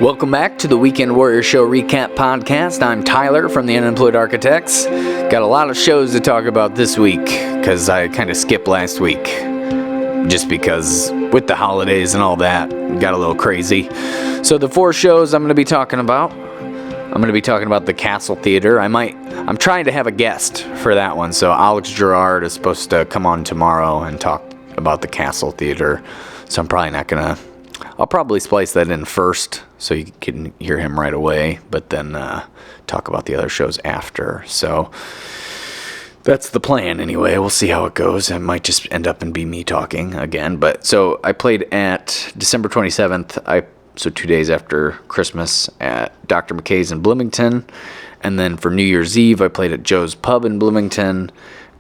Welcome back to the Weekend Warrior Show Recap Podcast. I'm Tyler from the Unemployed Architects. Got a lot of shows to talk about this week because I kind of skipped last week just because with the holidays and all that, got a little crazy. So the 4 shows I'm going to be talking about the Castle Theater. I'm trying to have a guest for that one. So Alex Gerard is supposed to come on tomorrow and talk about the Castle Theater. So I'm probably not going to... I'll probably splice that in first so you can hear him right away, but then talk about the other shows after. So that's the plan anyway. We'll see how it goes. It might just end up and be me talking again. But so I played at December 27th, so 2 days after Christmas, at Dr.McKay's in Bloomington. And then for New Year's Eve, I played at Joe's Pub in Bloomington.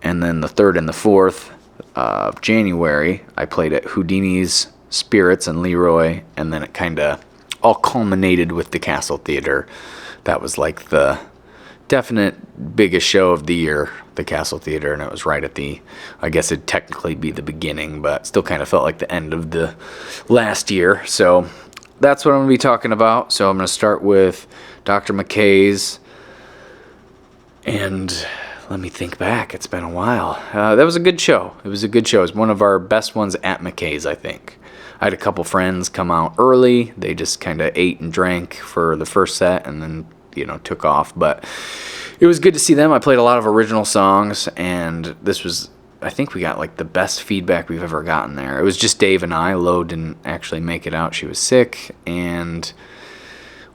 And then the 3rd and the 4th of January, I played at Houdinis Spirits and Leroy, and then it kind of all culminated with the Castle Theater. That was like the definite biggest show of the year, the Castle Theater, and it was right at I guess it'd technically be the beginning, but still kind of felt like the end of the last year. So that's what I'm going to be talking about. So I'm going to start with Dr. McKay's, and let me think back. It's been a while. That was a good show. It was a good show. It was one of our best ones at McKay's, I think. I had a couple friends come out early. They just kind of ate and drank for the first set and then, took off. But it was good to see them. I played a lot of original songs, and I think we got like the best feedback we've ever gotten there. It was just Dave and I. Lo didn't actually make it out. She was sick, and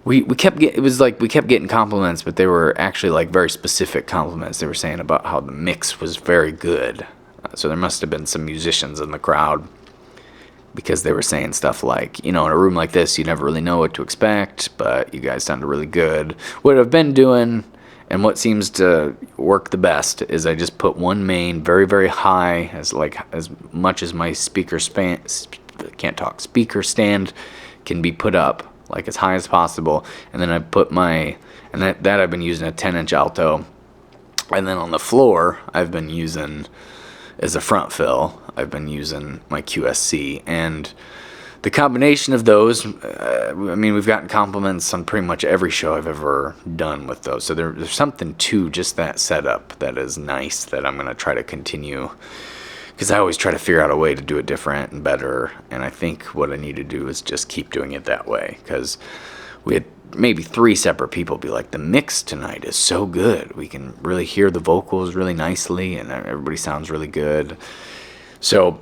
we kept getting compliments, but they were actually like very specific compliments. They were saying about how the mix was very good. So there must have been some musicians in the crowd, because they were saying stuff like, in a room like this, you never really know what to expect, but you guys sounded really good. What I've been doing, and what seems to work the best, is I just put one main very, very high, as much as my speaker stand can be put up, like as high as possible. And then I put that I've been using a 10-inch alto. And then on the floor, I've been using, as a front fill, I've been using my QSC, and the combination of those, we've gotten compliments on pretty much every show I've ever done with those. So there's something to just that setup that is nice that I'm going to try to continue, because I always try to figure out a way to do it different and better, and I think what I need to do is just keep doing it that way, because we had maybe 3 separate people be like, the mix tonight is so good. We can really hear the vocals really nicely, and everybody sounds really good. So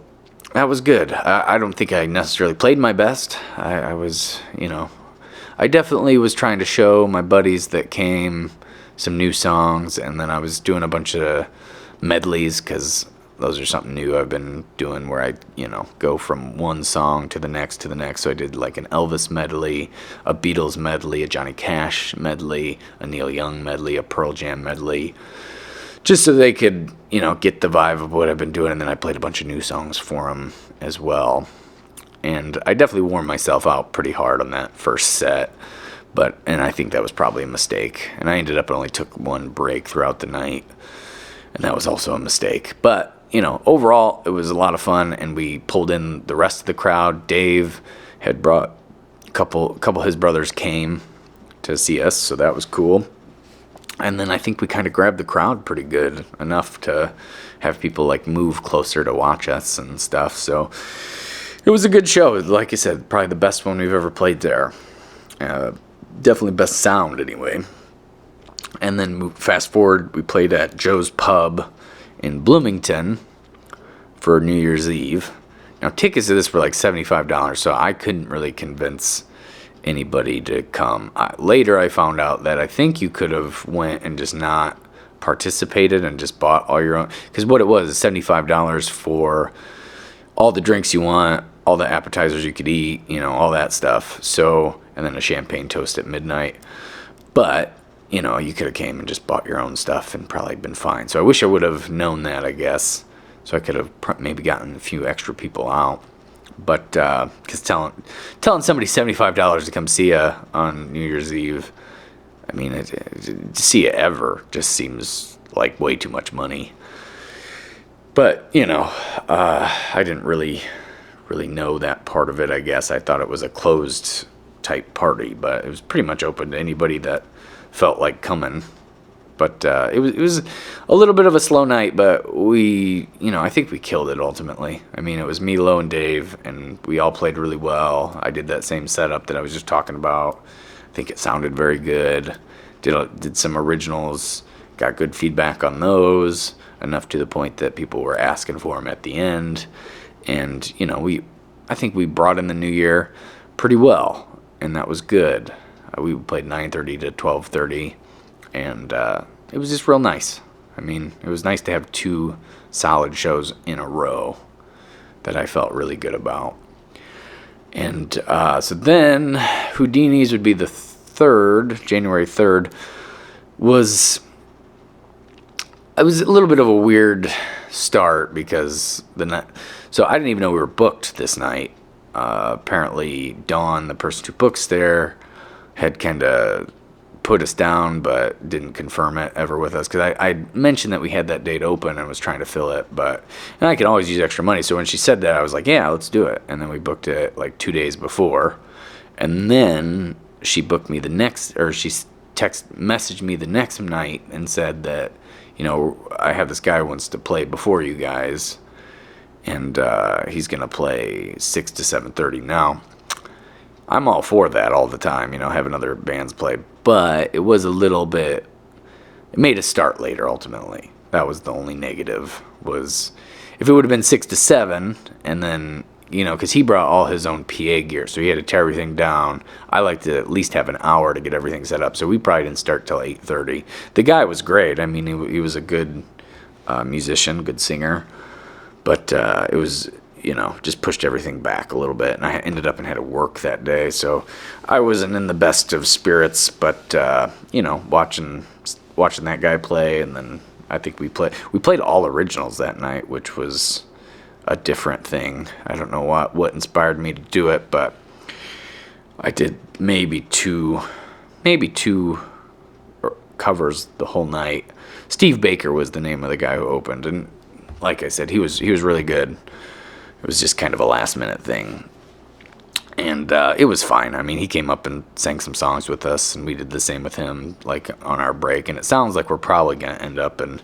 that was good. I don't think I necessarily played my best. I was, I definitely was trying to show my buddies that came some new songs, and then I was doing a bunch of medleys, because those are something new I've been doing, where I, go from one song to the next. So I did like an Elvis medley, a Beatles medley, a Johnny Cash medley, a Neil Young medley, a Pearl Jam medley, just so they could, get the vibe of what I've been doing. And then I played a bunch of new songs for them as well. And I definitely wore myself out pretty hard on that first set, and I think that was probably a mistake. And I ended up only took one break throughout the night, and that was also a mistake. But overall, it was a lot of fun, and we pulled in the rest of the crowd. Dave had brought a couple of his brothers came to see us, so that was cool. And then I think we kind of grabbed the crowd pretty good, enough to have people like move closer to watch us and stuff. So it was a good show. Like I said, probably the best one we've ever played there. Definitely best sound anyway. And then fast forward, we played at Joe's Pub in Bloomington for New Year's Eve. Now, tickets to this were like $75, so I couldn't really convince anybody to come. Later, I found out that I think you could have went and just not participated and just bought all your own, because what it was is $75 for all the drinks you want, all the appetizers you could eat, all that stuff. So, and then a champagne toast at midnight. But you could have came and just bought your own stuff and probably been fine. So I wish I would have known that, I guess. So I could have maybe gotten a few extra people out. But, because telling somebody $75 to come see you on New Year's Eve, to see you ever just seems like way too much money. But, I didn't really know that part of it, I guess. I thought it was a closed type party, but it was pretty much open to anybody that felt like coming. But it was a little bit of a slow night, but I think we killed it ultimately. I mean, it was me, Lo, and Dave, and we all played really well. I did that same setup that I was just talking about. I think it sounded very good. Did some originals, got good feedback on those, enough to the point that people were asking for them at the end. And, I think we brought in the new year pretty well, and that was good. We played 9:30 to 12:30, and it was just real nice. I mean, it was nice to have 2 solid shows in a row that I felt really good about. And so then Houdinis would be the 3rd, January 3rd, it was a little bit of a weird start because so I didn't even know we were booked this night. Apparently Dawn, the person who books there, had kind of put us down but didn't confirm it ever with us, because I mentioned that we had that date open and was trying to fill it, and I could always use extra money. So when she said that, I was like, yeah, let's do it. And then we booked it like 2 days before, and then she booked me messaged me the next night and said that, I have this guy who wants to play before you guys, and he's gonna play 6 to 7:30. Now, I'm all for that all the time, having other bands play, but it was it made us start later ultimately. That was the only negative, was if it would have been 6 to 7, and then, because he brought all his own PA gear, so he had to tear everything down. I like to at least have an hour to get everything set up, so we probably didn't start till 8:30. The guy was great. I mean, he was a good musician, good singer, but it was, just pushed everything back a little bit, and I ended up and had to work that day, so I wasn't in the best of spirits, but, watching that guy play, and then I think we played all originals that night, which was a different thing. I don't know what inspired me to do it, but I did maybe two covers the whole night. Steve Baker was the name of the guy who opened, and like I said, he was really good. It was just kind of a last minute thing, and it was fine. I mean, he came up and sang some songs with us, and we did the same with him, like on our break. And it sounds like we're probably going to end up and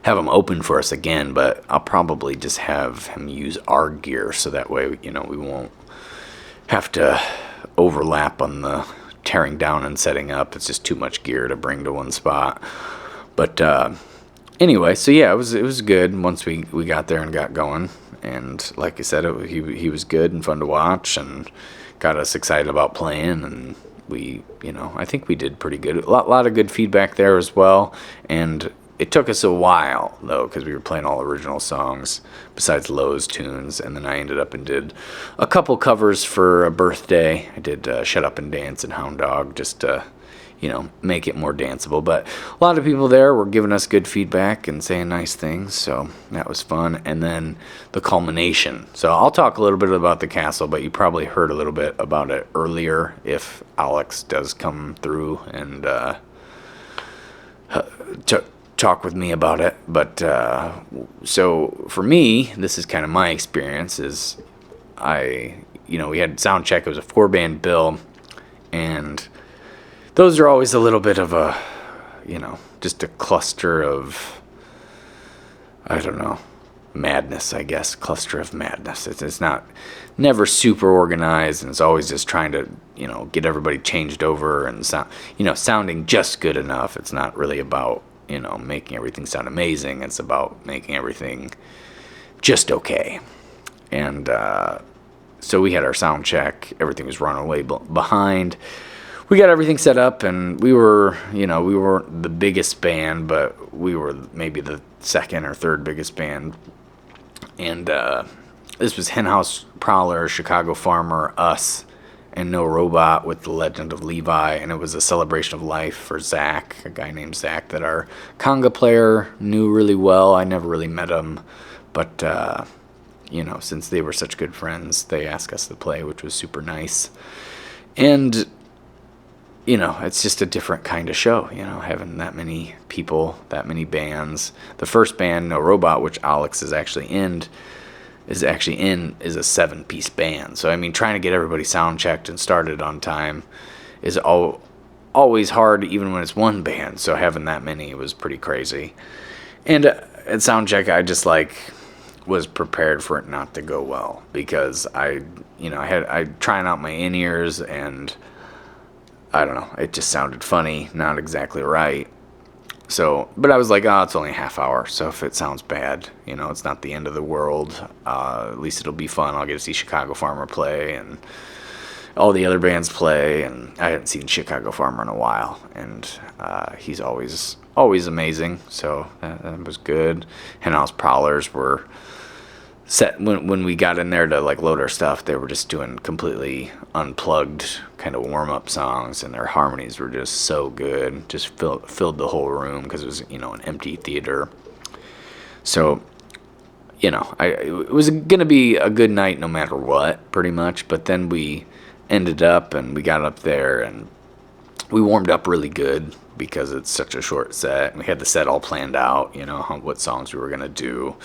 have him open for us again, but I'll probably just have him use our gear, so that way, we won't have to overlap on the tearing down and setting up. It's just too much gear to bring to one spot. But anyway, so yeah, it was good once we got there and got going. And like I said, he was good and fun to watch, and got us excited about playing. And we, I think we did pretty good. A lot of good feedback there as well. And it took us a while, though, because we were playing all original songs besides Lowe's tunes. And then I ended up and did a couple covers for a birthday. I did Shut Up and Dance and Hound Dog, just to, make it more danceable. But a lot of people there were giving us good feedback and saying nice things, so that was fun. And then the culmination. So I'll talk a little bit about the castle, but you probably heard a little bit about it earlier if Alex does come through and talk with me about it. But so for me, this is kind of my experience, is we had sound check. It was a 4-band bill, and those are always a little bit of a, just a cluster of, I don't know, madness, I guess. Cluster of madness. It's never super organized, and it's always just trying to, get everybody changed over and sounding just good enough. It's not really about, making everything sound amazing. It's about making everything just okay. And so we had our sound check. Everything was running way behind. We got everything set up, and we weren't the biggest band, but we were maybe the second or third biggest band. And this was Henhouse Prowler, Chicago Farmer, us, and No Robot with The Legend of Levi. And it was a celebration of life for Zach, a guy named Zach that our conga player knew really well. I never really met him, but since they were such good friends, they asked us to play, which was super nice. And it's just a different kind of show, having that many people, that many bands. The first band, No Robot, which Alex is actually in, is actually in is a 7-piece band. So I mean, trying to get everybody sound checked and started on time is always hard, even when it's one band. So having that many was pretty crazy. And at sound check, I just like was prepared for it not to go well, because I trying out my in-ears, and I don't know, it just sounded funny, not exactly right. So, but I was like, oh, it's only a half hour, so if it sounds bad, it's not the end of the world. At least it'll be fun. I'll get to see Chicago Farmer play, and all the other bands play, and I hadn't seen Chicago Farmer in a while, and he's always amazing, so that was good. Henhouse Prowlers were set when we got in there to like load our stuff. They were just doing completely unplugged kind of warm-up songs, and their harmonies were just so good, just filled the whole room, because it was an empty theater. So it was gonna be a good night no matter what, pretty much. But then we ended up, and we got up there, and we warmed up really good, because it's such a short set, and we had the set all planned out, what songs we were gonna do,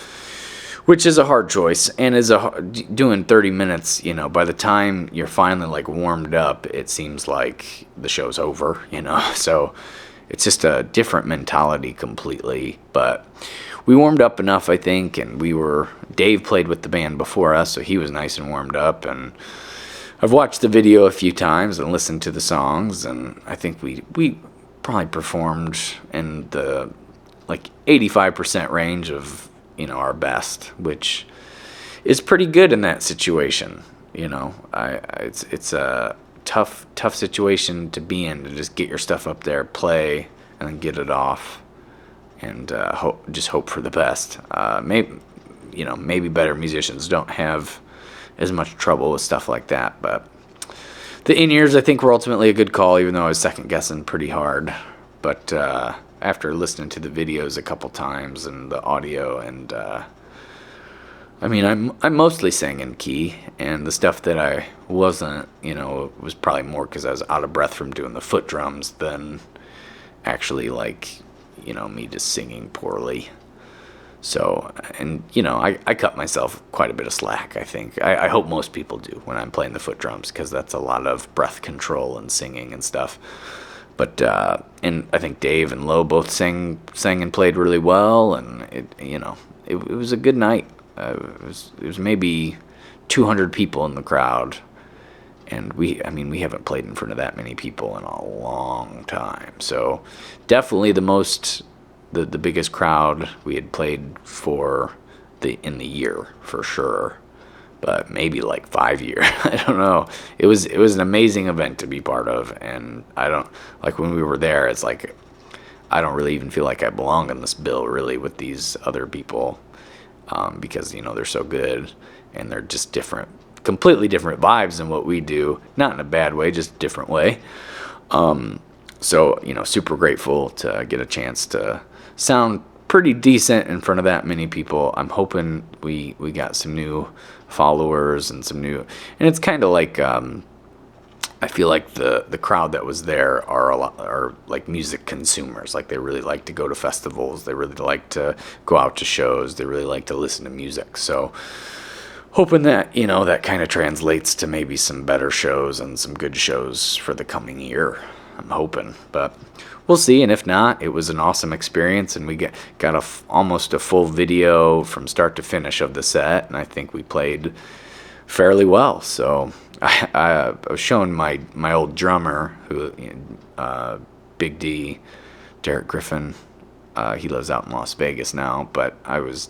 which is a hard choice, and doing 30 minutes, by the time you're finally like warmed up, it seems like the show's over, so it's just a different mentality completely. But we warmed up enough, I think, and Dave played with the band before us, so he was nice and warmed up, and I've watched the video a few times and listened to the songs, and I think we probably performed in the like 85% range of our best, which is pretty good in that situation. It's a tough situation to be in, to just get your stuff up there, play, and then get it off, and hope for the best. Maybe better musicians don't have as much trouble with stuff like that, but the in-ears, I think, were ultimately a good call, even though I was second guessing pretty hard. But after listening to the videos a couple times and the audio, and I'm mostly sang in key, and the stuff that I wasn't, was probably more because I was out of breath from doing the foot drums than actually like, me just singing poorly. So, and I cut myself quite a bit of slack, I think. I hope most people do when I'm playing the foot drums, because that's a lot of breath control and singing and stuff. But and I think Dave and Lo both sang and played really well, and it was a good night. It was maybe 200 people in the crowd, and we haven't played in front of that many people in a long time. So definitely the biggest crowd we had played for in the year, for sure. But maybe like 5 years. I don't know. It was an amazing event to be part of, and I don't like when we were there. It's like I don't really even feel like I belong on this bill really with these other people, because they're so good, and they're just completely different vibes than what we do. Not in a bad way, just a different way. So super grateful to get a chance to sound pretty decent in front of that many people. I'm hoping we got some new followers and and it's kind of like I feel like the crowd that was there are like music consumers. Like they really like to go to festivals, they really like to go out to shows, they really like to listen to music. So hoping that that kind of translates to maybe some better shows and some good shows for the coming year. I'm hoping, but we'll see. And if not, it was an awesome experience, and we got almost a full video from start to finish of the set, and I think we played fairly well. So I was showing my old drummer, who Big D, Derek Griffin. He lives out in Las Vegas now, but I was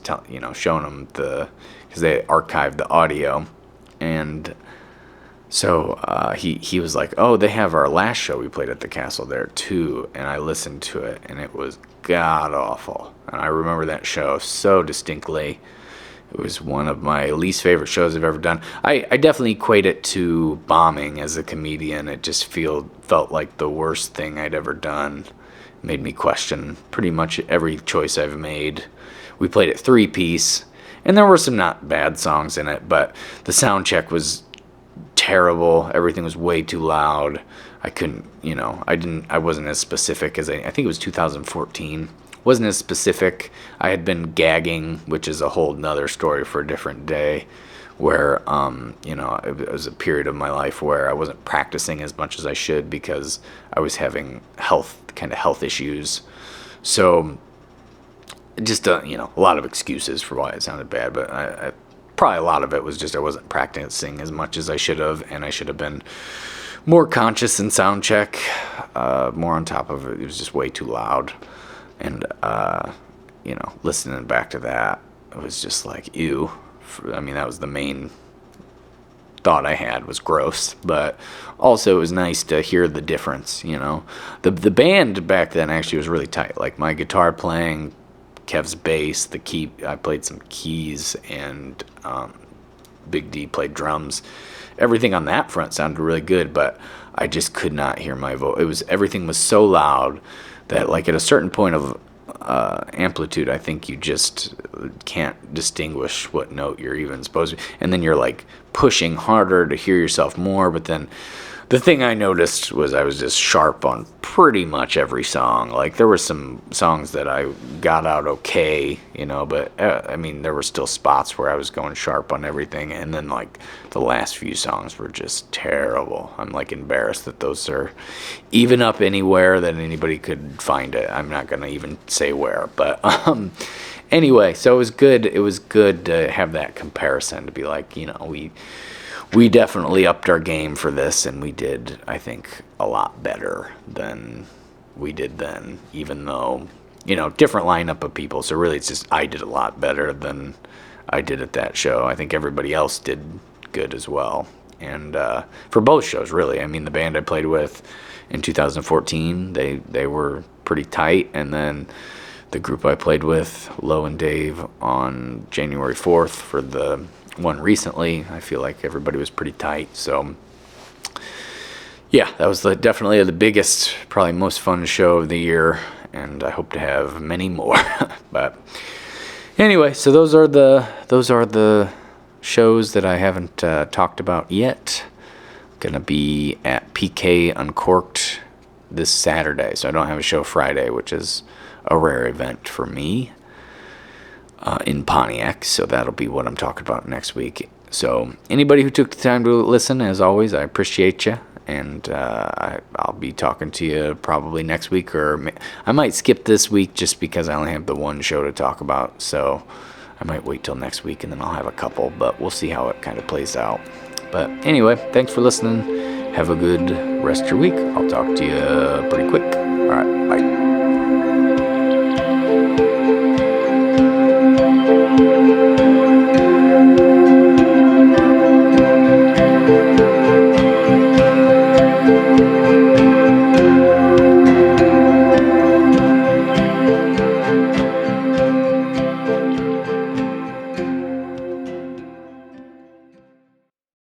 showing him because they archived the audio, and so he was like, oh, they have our last show we played at the castle there too. And I listened to it, and it was god awful. And I remember that show so distinctly. It was one of my least favorite shows I've ever done. I definitely equate it to bombing as a comedian. It just felt like the worst thing I'd ever done. It made me question pretty much every choice I've made. We played it 3-piece, and there were some not bad songs in it, but the sound check was terrible. Everything was way too loud. I couldn't, I wasn't as specific as I think it was 2014 wasn't as specific. I had been gagging, which is a whole nother story for a different day, where, it was a period of my life where I wasn't practicing as much as I should because I was having health issues. So just, a lot of excuses for why it sounded bad, but I probably a lot of it was just I wasn't practicing as much as I should have, and I should have been more conscious in sound check, more on top of it. It was just way too loud. And, listening back to that, it was just like, ew. That was the main thought I had, was gross. But also it was nice to hear the difference, The band back then actually was really tight. Like my guitar playing, Kev's bass, I played some keys, and Big D played drums. Everything on that front sounded really good, but I just could not hear my voice. Everything was so loud that, like, at a certain point of amplitude, I think you just can't distinguish what note you're even supposed to. And then you're like pushing harder to hear yourself more, but then the thing I noticed was I was just sharp on pretty much every song. Like, there were some songs that I got out okay, but there were still spots where I was going sharp on everything. And then, like, the last few songs were just terrible. I'm, like, embarrassed that those are even up anywhere that anybody could find it. I'm not going to even say where. But anyway, so it was good. It was good to have that comparison, to be like, we definitely upped our game for this, and we did, I think, a lot better than we did then, even though, different lineup of people. So really, it's just I did a lot better than I did at that show. I think everybody else did good as well. And for both shows, really. The band I played with in 2014, they were pretty tight. And then the group I played with, Lo and Dave, on January 4th for the one recently, I feel like everybody was pretty tight. So yeah, that was definitely the biggest, probably most fun show of the year, and I hope to have many more. But anyway, so those are the shows that I haven't talked about yet. Gonna be at PK Uncorked this Saturday, so I don't have a show Friday, which is a rare event for me. In Pontiac, so that'll be what I'm talking about next week. So anybody who took the time to listen, as always, I appreciate you, and I'll be talking to you probably next week, or I might skip this week just because I only have the one show to talk about, so I might wait till next week and then I'll have a couple, but we'll see how it kind of plays out. But anyway, thanks for listening. Have a good rest of your week. I'll talk to you pretty quick. All right, bye.